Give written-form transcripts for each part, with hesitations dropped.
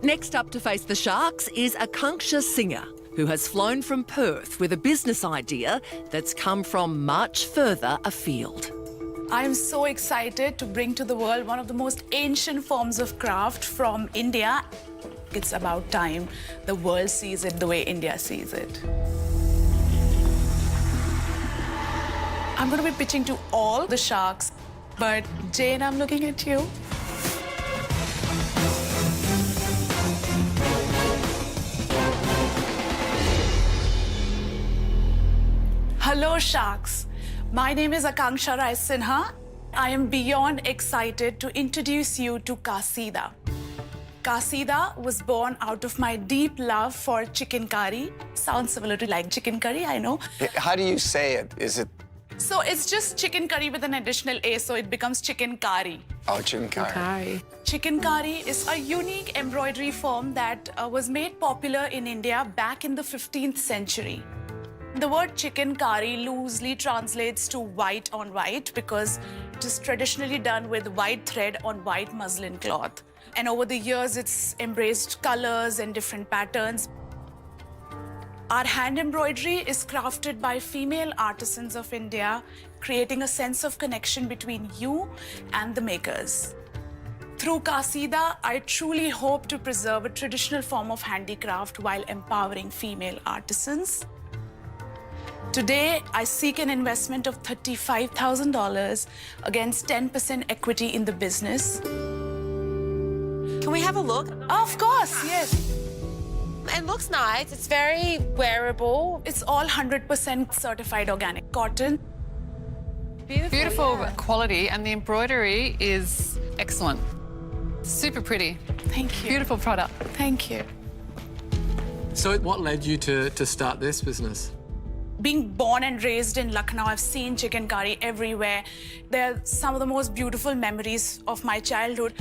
Next up to face the sharks is Akanksha Singer, who has flown from Perth with a business idea that's come from much further afield. I'm so excited to bring to the world one of the most ancient forms of craft from India. It's about time the world sees it the way India sees it. I'm going to be pitching to all the sharks, but Jane, I'm looking at you. Hello, sharks. My name is Akanksha Sinha. I am beyond excited to introduce you to Kaasida. Kaasida was born out of my deep love for chicken curry. Sounds similar to like chicken curry, I know. How do you say it? Is it? So it's just chicken curry with an additional A, so it becomes chicken curry. Oh, chicken curry. Chicken curry is a unique embroidery form that was made popular in India back in the 15th century. The word chicken curry loosely translates to white on white because it is traditionally done with white thread on white muslin cloth. And over the years, it's embraced colors and different patterns. Our hand embroidery is crafted by female artisans of India, creating a sense of connection between you and the makers. Through Kaasida, I truly hope to preserve a traditional form of handicraft while empowering female artisans. Today, I seek an investment of $35,000 against 10% equity in the business. Can we have a look? Of course, yes. It looks nice. It's very wearable. It's all 100% certified organic cotton. Beautiful yeah. quality, and the embroidery is excellent. Super pretty. Thank you. Beautiful product. Thank you. So what led you to start this business? Being born and raised in Lucknow, I've seen chicken curry everywhere. They're some of the most beautiful memories of my childhood.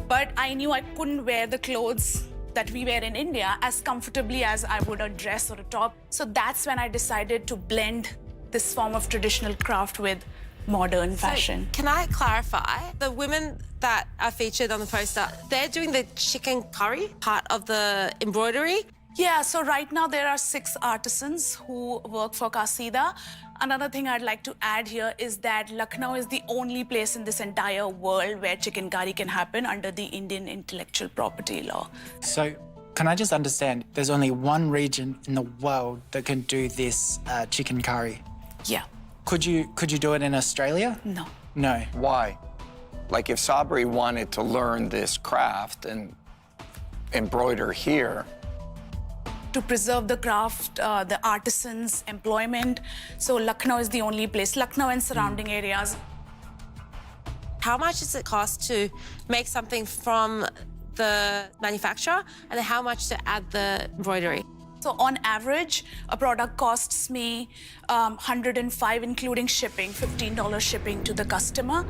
But I knew I couldn't wear the clothes that we wear in India as comfortably as I would a dress or a top. So that's when I decided to blend this form of traditional craft with modern fashion. Can I clarify? The women that are featured on the poster, they're doing the chicken curry part of the embroidery. Yeah, so right now there are 6 artisans who work for Kaasida. Another thing I'd like to add here is that Lucknow is the only place in this entire world where chicken curry can happen under the Indian intellectual property law. So, can I just understand, there's only one region in the world that can do this chicken curry? Yeah. Could you do it in Australia? No. No. Why? Like if Sabri wanted to learn this craft and embroider here, to preserve the craft, the artisans' employment. So Lucknow is the only place, Lucknow and surrounding areas. How much does it cost to make something from the manufacturer, and how much to add the embroidery? So on average, a product costs me $105, including shipping, $15 shipping to the customer.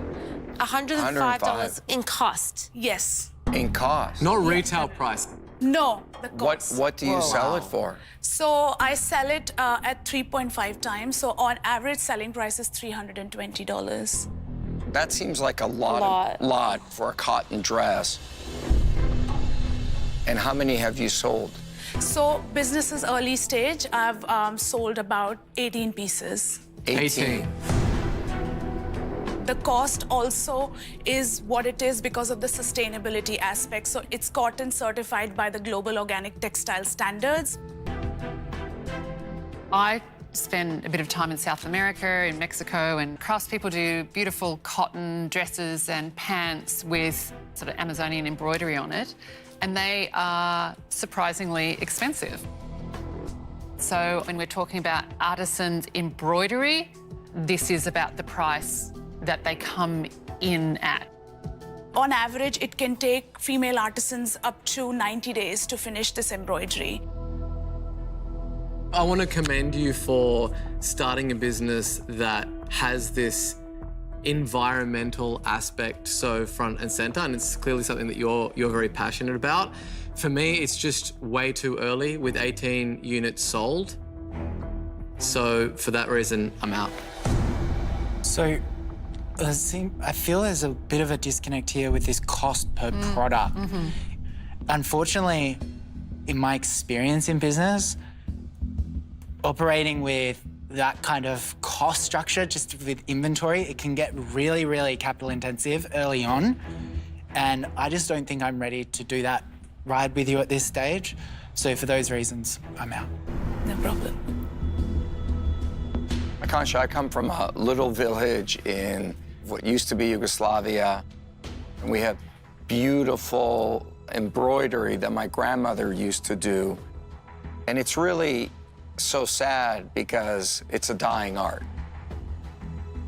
$105 in cost. Yes. in cost. Not retail price. No, the cost. What do you sell it for? So I sell it at 3.5 times. So on average, selling price is $320. That seems like a lot for a cotton dress. And how many have you sold? So business is early stage. I've sold about 18 pieces. 18. The cost also is what it is because of the sustainability aspect. So it's cotton certified by the Global Organic Textile Standards. I spend a bit of time in South America, in Mexico, and craftspeople do beautiful cotton dresses and pants with sort of Amazonian embroidery on it, and they are surprisingly expensive. So when we're talking about artisans' embroidery, this is about the price that they come in at. On average, it can take female artisans up to 90 days to finish this embroidery. I want to commend you for starting a business that has this environmental aspect so front and center, and it's clearly something that you're very passionate about. For me, it's just way too early with 18 units sold. So for that reason, I'm out. So I feel there's a bit of a disconnect here with this cost per product. Unfortunately, in my experience in business, operating with that kind of cost structure, just with inventory, it can get really, really capital intensive early on. And I just don't think I'm ready to do that ride with you at this stage. So for those reasons, I'm out. No problem. Akansha, I come from a little village in what used to be Yugoslavia, and we have beautiful embroidery that my grandmother used to do. And it's really so sad because it's a dying art.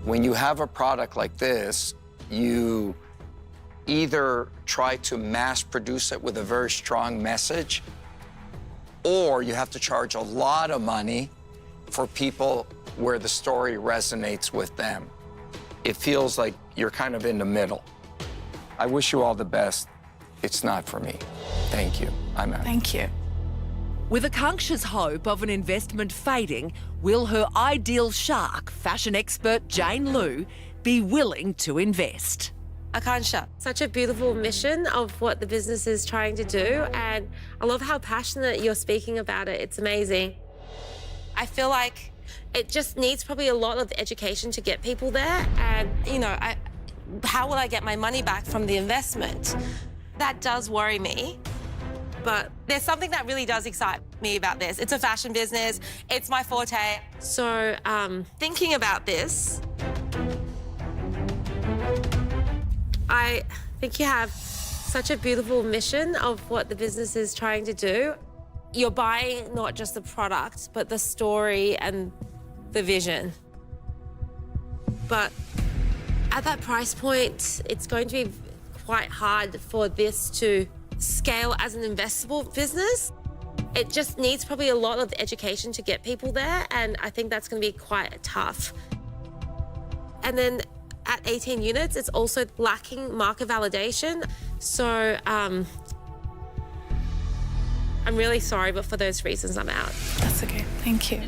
When you have a product like this, you either try to mass produce it with a very strong message, or you have to charge a lot of money for people where the story resonates with them. It feels like you're kind of in the middle. I wish you all the best. It's not for me. Thank you. I'm out. Thank you. With Akanksha's hope of an investment fading, will her ideal shark, fashion expert Jane Liu, be willing to invest? Akansha, such a beautiful mission of what the business is trying to do, and I love how passionate you're speaking about it. It's amazing. I feel like it just needs probably a lot of education to get people there, and, you know, how will I get my money back from the investment? That does worry me, but there's something that really does excite me about this. It's a fashion business, it's my forte. So, thinking about this, I think you have such a beautiful mission of what the business is trying to do. You're buying not just the product, but the story and the vision. But at that price point, it's going to be quite hard for this to scale as an investable business. It just needs probably a lot of education to get people there, and I think that's going to be quite tough. And then at 18 units, it's also lacking market validation. So I'm really sorry, but for those reasons, I'm out. That's okay. Thank you.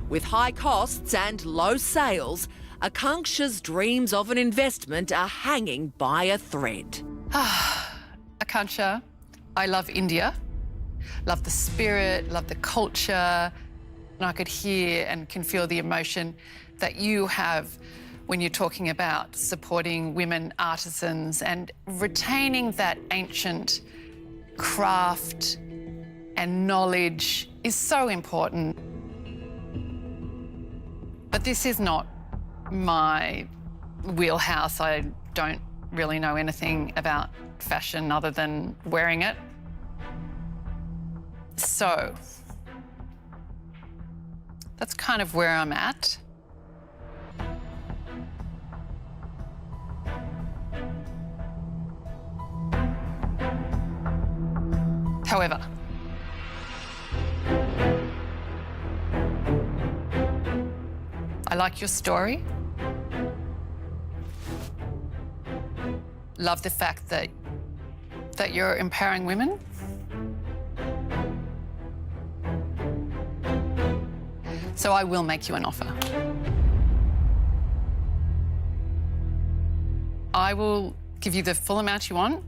With high costs and low sales, Akanksha's dreams of an investment are hanging by a thread. Akansha, I love India, love the spirit, love the culture, and I could hear and can feel the emotion that you have when you're talking about supporting women artisans and retaining that ancient craft and knowledge is so important. But this is not my wheelhouse. I don't really know anything about fashion other than wearing it. So that's kind of where I'm at. However, I like your story. Love the fact that you're empowering women. So I will make you an offer. I will give you the full amount you want.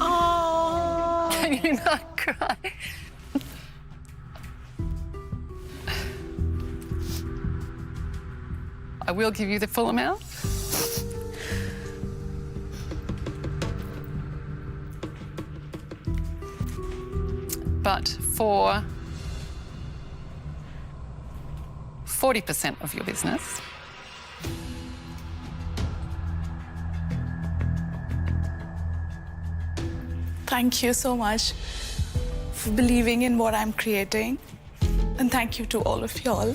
Oh. Can you not cry? I will give you the full amount. But for 40% of your business, Thank you so much for believing in what I'm creating. And thank you to all of y'all.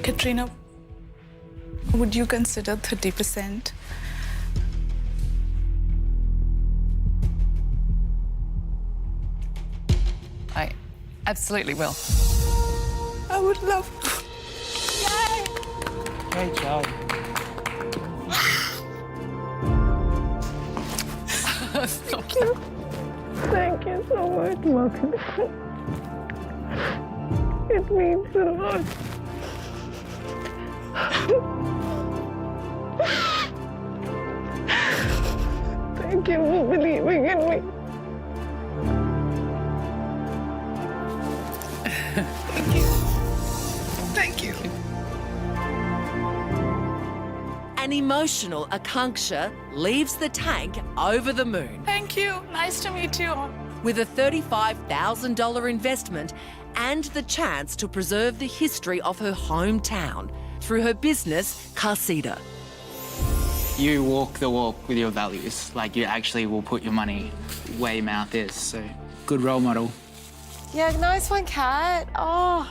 Katrina, would you consider 30%? I absolutely will. I would love to. Great job. Thank you. Thank you so much, Martin. It means a lot. Thank you for believing in me. Thank you. An emotional Akanksha leaves the tank over the moon. Thank you. Nice to meet you. With a $35,000 investment and the chance to preserve the history of her hometown through her business, Kaasida. You walk the walk with your values. Like, you actually will put your money where your mouth is. So, good role model. Yeah, nice one, Kat. Oh.